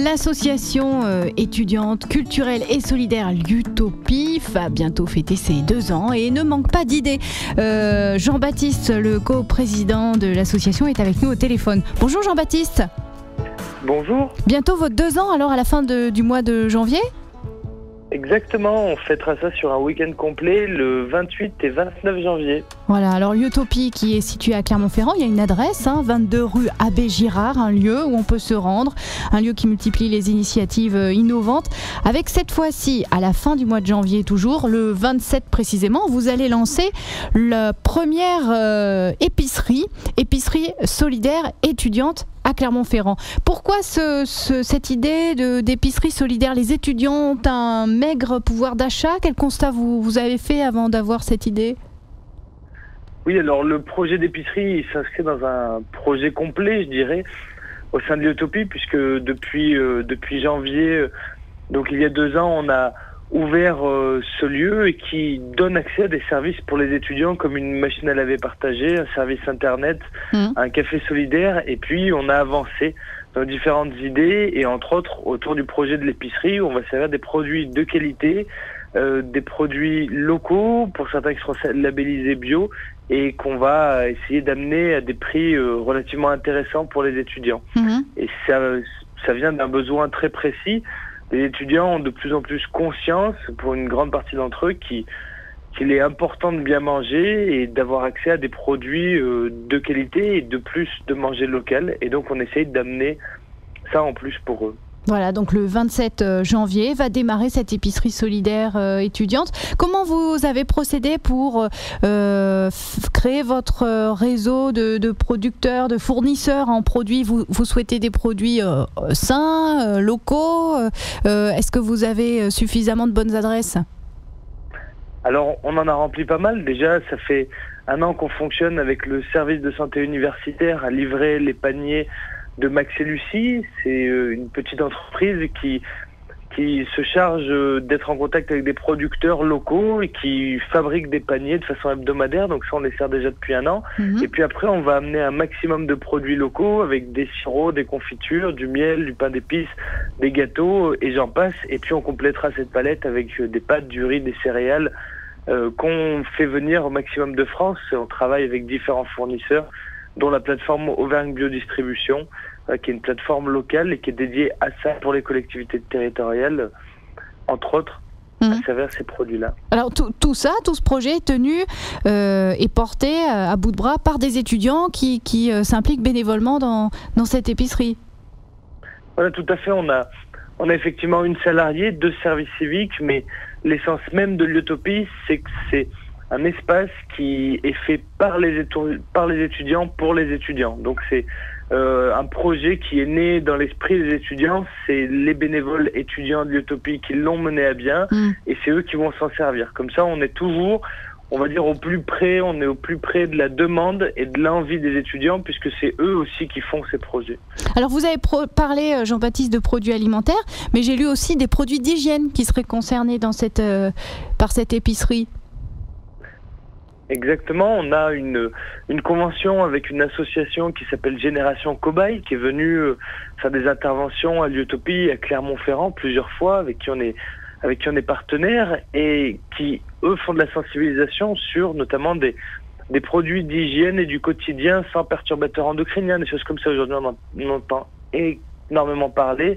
L'association étudiante culturelle et solidaire L'Utopie va bientôt fêter ses 2 ans et ne manque pas d'idées. Jean-Baptiste, le co-président de l'association, est avec nous au téléphone. Bonjour Jean-Baptiste. Bonjour. Bientôt vos 2 ans alors à la fin du mois de janvier ? Exactement, on fêtera ça sur un week-end complet le 28 et 29 janvier. Voilà, alors l'Utopie qui est située à Clermont-Ferrand, il y a une adresse, 22 rue Abbé Girard, un lieu où on peut se rendre, un lieu qui multiplie les initiatives innovantes. Avec cette fois-ci, à la fin du mois de janvier toujours, le 27 précisément, vous allez lancer la première épicerie solidaire étudiante à Clermont-Ferrand. Pourquoi cette idée d'épicerie solidaire ? Les étudiants ont un maigre pouvoir d'achat. Quel constat vous avez fait avant d'avoir cette idée ? Oui, alors le projet d'épicerie s'inscrit dans un projet complet, je dirais, au sein de l'Utopie, puisque depuis janvier, donc il y a 2 ans, on a ouvert ce lieu et qui donne accès à des services pour les étudiants comme une machine à laver partagée, un service internet, un café solidaire, et puis on a avancé dans différentes idées et entre autres autour du projet de l'épicerie où on va servir des produits de qualité, des produits locaux pour certains qui seront labellisés bio et qu'on va essayer d'amener à des prix relativement intéressants pour les étudiants. Et ça vient d'un besoin très précis. Les étudiants ont de plus en plus conscience, pour une grande partie d'entre eux, qu'il est important de bien manger et d'avoir accès à des produits de qualité et de plus de manger local. Et donc on essaye d'amener ça en plus pour eux. Voilà, donc le 27 janvier va démarrer cette épicerie solidaire étudiante. Comment vous avez procédé pour créer votre réseau de producteurs, de fournisseurs en produits ? Vous souhaitez des produits sains, locaux ? Est-ce que vous avez suffisamment de bonnes adresses ? Alors, on en a rempli pas mal. Déjà, ça fait 1 an qu'on fonctionne avec le service de santé universitaire à livrer les paniers de Max et Lucie. C'est une petite entreprise qui se charge d'être en contact avec des producteurs locaux et qui fabrique des paniers de façon hebdomadaire. Donc ça, on les sert déjà depuis 1 an. Et puis après, on va amener un maximum de produits locaux avec des sirops, des confitures, du miel, du pain d'épices, des gâteaux et j'en passe. Et puis on complétera cette palette avec des pâtes, du riz, des céréales qu'on fait venir au maximum de France. On travaille avec différents fournisseurs, dont la plateforme Auvergne Biodistribution, qui est une plateforme locale et qui est dédiée à ça pour les collectivités territoriales, entre autres, à servir ces produits-là. Alors tout ce projet est tenu et porté à bout de bras par des étudiants qui s'impliquent bénévolement dans cette épicerie. Voilà, tout à fait. On a effectivement une salariée, 2 services civiques, mais l'essence même de l'Utopie, c'est que c'est un espace qui est fait par les étudiants pour les étudiants. Donc c'est un projet qui est né dans l'esprit des étudiants. C'est les bénévoles étudiants de l'Utopie qui l'ont mené à bien et c'est eux qui vont s'en servir. Comme ça, on est toujours, on va dire, au plus près de la demande et de l'envie des étudiants puisque c'est eux aussi qui font ces projets. Alors vous avez parlé, Jean-Baptiste, de produits alimentaires, mais j'ai lu aussi des produits d'hygiène qui seraient concernés par cette épicerie. Exactement, on a une convention avec une association qui s'appelle Génération Cobaye, qui est venue faire des interventions à l'Utopie, à Clermont-Ferrand plusieurs fois, avec qui on est partenaire et qui, eux, font de la sensibilisation sur notamment des produits d'hygiène et du quotidien sans perturbateurs endocriniens, des choses comme ça. Aujourd'hui, on entend énormément parler,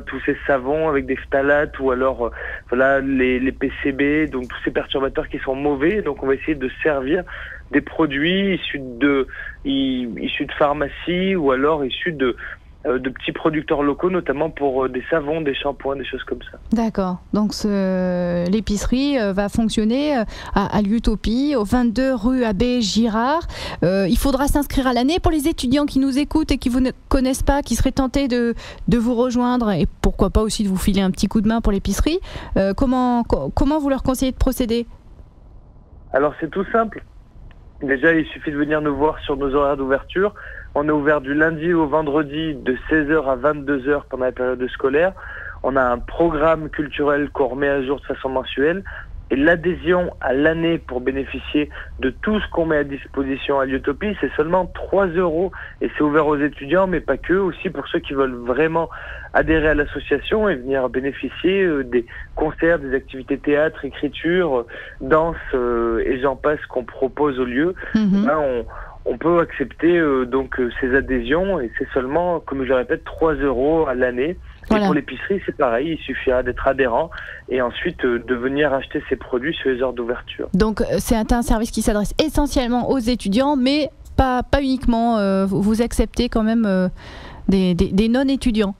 tous ces savons avec des phtalates ou alors les PCB, donc tous ces perturbateurs qui sont mauvais. Donc on va essayer de servir des produits issus de pharmacie ou alors issus de petits producteurs locaux, notamment pour des savons, des shampoings, des choses comme ça. D'accord. Donc l'épicerie va fonctionner à l'Utopie, au 22 rue Abbé Girard. Il faudra s'inscrire à l'année. Pour les étudiants qui nous écoutent et qui vous ne connaissent pas, qui seraient tentés de vous rejoindre et pourquoi pas aussi de vous filer un petit coup de main pour l'épicerie, comment vous leur conseillez de procéder ? Alors c'est tout simple. Déjà, il suffit de venir nous voir sur nos horaires d'ouverture. On est ouvert du lundi au vendredi de 16h à 22h pendant la période scolaire. On a un programme culturel qu'on remet à jour de façon mensuelle. Et l'adhésion à l'année pour bénéficier de tout ce qu'on met à disposition à Liutopie, c'est seulement 3 €. Et c'est ouvert aux étudiants, mais pas que, aussi pour ceux qui veulent vraiment adhérer à l'association et venir bénéficier des concerts, des activités théâtre, écriture, danse et j'en passe qu'on propose au lieu. Là, on peut accepter ces adhésions et c'est seulement, comme je le répète, 3 € à l'année. Voilà. Et pour l'épicerie, c'est pareil, il suffira d'être adhérent et ensuite de venir acheter ses produits sur les heures d'ouverture. Donc c'est un service qui s'adresse essentiellement aux étudiants, mais pas uniquement. Vous acceptez quand même des non-étudiants.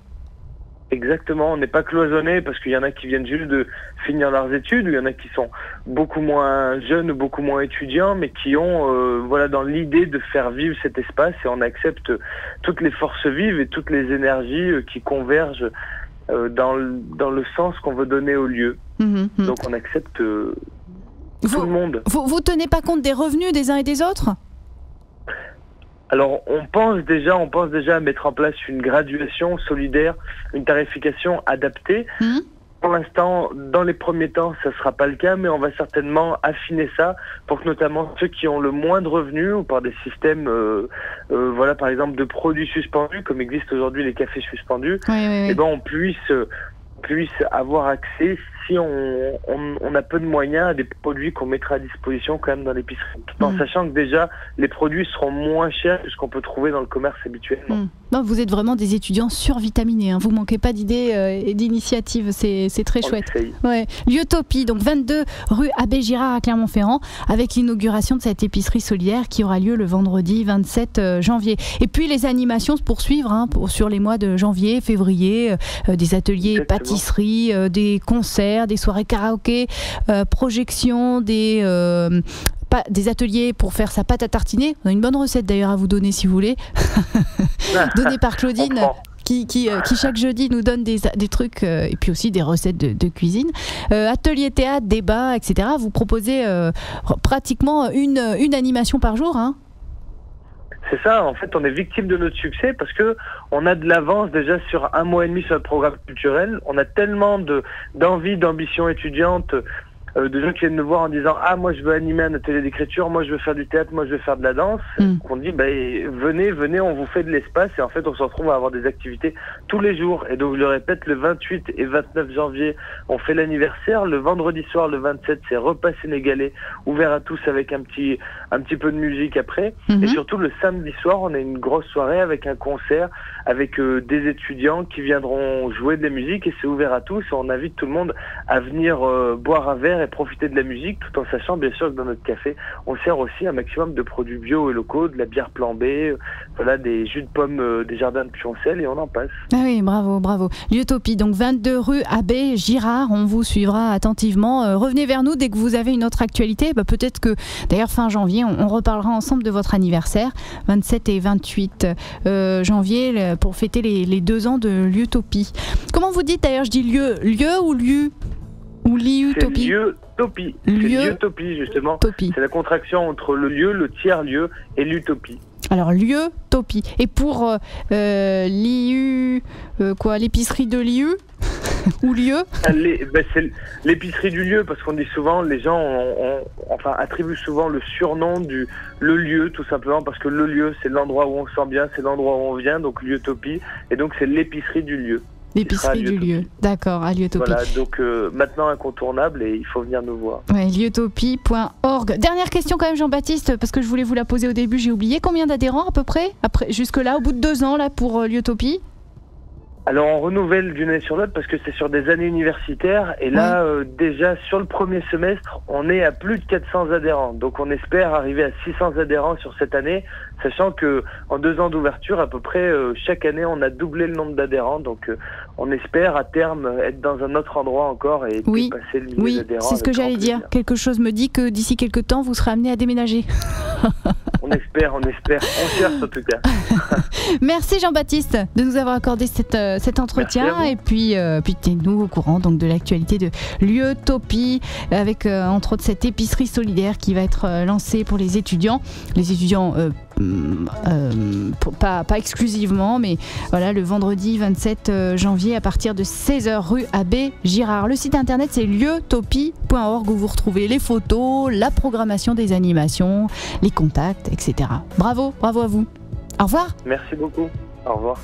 Exactement, on n'est pas cloisonné parce qu'il y en a qui viennent juste de finir leurs études, ou il y en a qui sont beaucoup moins jeunes ou beaucoup moins étudiants, mais qui ont dans l'idée de faire vivre cet espace, et on accepte toutes les forces vives et toutes les énergies qui convergent dans le sens qu'on veut donner au lieu. Donc on accepte tout le monde. Vous tenez pas compte des revenus des uns et des autres ? Alors, on pense déjà à mettre en place une graduation solidaire, une tarification adaptée. Pour l'instant, dans les premiers temps, ça ne sera pas le cas, mais on va certainement affiner ça pour que notamment ceux qui ont le moins de revenus ou par des systèmes, par exemple de produits suspendus, comme existent aujourd'hui les cafés suspendus, on puisse avoir accès, si on a peu de moyens, à des produits qu'on mettra à disposition quand même dans l'épicerie, tout en sachant que déjà les produits seront moins chers que ce qu'on peut trouver dans le commerce habituellement. Non, vous êtes vraiment des étudiants survitaminés, hein. Vous manquez pas d'idées et d'initiatives, c'est très chouette. Ouais. Liutopie, donc 22 rue Abbé Girard à Clermont-Ferrand, avec l'inauguration de cette épicerie solidaire qui aura lieu le vendredi 27 janvier. Et puis les animations se poursuivent sur les mois de janvier, février, des ateliers pâtisserie, des concerts, des soirées karaoké, projections, des ateliers pour faire sa pâte à tartiner. On a une bonne recette d'ailleurs à vous donner si vous voulez. Donnée par Claudine. Qui chaque jeudi nous donne des trucs et puis aussi des recettes de cuisine. Atelier théâtre, débat, etc. Vous proposez pratiquement une animation par jour, hein. C'est ça, en fait, on est victime de notre succès parce que on a de l'avance déjà sur 1 mois et demi sur le programme culturel. On a tellement d'envie, d'ambition étudiante, de gens qui viennent nous voir en disant « Ah, moi je veux animer un atelier d'écriture, moi je veux faire du théâtre, moi je veux faire de la danse. » On dit « Venez, on vous fait de l'espace. » Et en fait, on se retrouve à avoir des activités tous les jours. Et donc, je le répète, le 28 et 29 janvier, on fait l'anniversaire. Le vendredi soir, le 27, c'est repas sénégalais, ouvert à tous avec un petit peu de musique après. Et surtout, le samedi soir, on a une grosse soirée avec un concert, avec des étudiants qui viendront jouer de la musique et c'est ouvert à tous. Et on invite tout le monde à venir boire un verre et profiter de la musique, tout en sachant bien sûr que dans notre café, on sert aussi un maximum de produits bio et locaux, de la bière plan B, des jus de pommes des jardins de Pioncel et on en passe. Ah oui, bravo. Liutopie, donc 22 rue Abbé Girard, on vous suivra attentivement. Revenez vers nous dès que vous avez une autre actualité. Peut-être que d'ailleurs fin janvier, on reparlera ensemble de votre anniversaire, 27 et 28 janvier, pour fêter les 2 ans de Liutopie. Comment vous dites d'ailleurs, je dis lieu ou lieu? Ou Liutopie. C'est Liutopie, justement. C'est la contraction entre le lieu, le tiers-lieu et l'utopie. Alors, Liutopie. Et pour l'épicerie de Liu ou lieu c'est l'épicerie du lieu, parce qu'on dit souvent, les gens attribuent souvent le surnom le lieu, tout simplement, parce que le lieu, c'est l'endroit où on se sent bien, c'est l'endroit où on vient, donc Liutopie. Et donc, c'est l'épicerie du lieu. L'épicerie du lieu, d'accord, à Liutopie. Voilà, donc maintenant incontournable et il faut venir nous voir. Ouais, liutopie.org. Dernière question quand même, Jean-Baptiste, parce que je voulais vous la poser au début, j'ai oublié. Combien d'adhérents à peu près jusque-là, au bout de 2 ans là, pour Liutopie? Alors on renouvelle d'une année sur l'autre parce que c'est sur des années universitaires et là déjà sur le premier semestre on est à plus de 400 adhérents, donc on espère arriver à 600 adhérents sur cette année, sachant que en 2 ans d'ouverture à peu près chaque année on a doublé le nombre d'adhérents, donc on espère à terme être dans un autre endroit encore et dépasser le millier d'adhérents. C'est ce que j'allais dire, quelque chose me dit que d'ici quelques temps vous serez amené à déménager. On espère, on cherche en tout cas. Merci Jean-Baptiste de nous avoir accordé cet entretien et puis tenez-nous au courant donc de l'actualité de Liutopie avec entre autres cette épicerie solidaire qui va être lancée pour les étudiants pas exclusivement, mais voilà, le vendredi 27 janvier à partir de 16h rue Abbé Girard. Le site internet c'est lieutopie.org où vous retrouvez les photos, la programmation des animations, les contacts, etc. Bravo à vous. Au revoir. Merci beaucoup. Au revoir.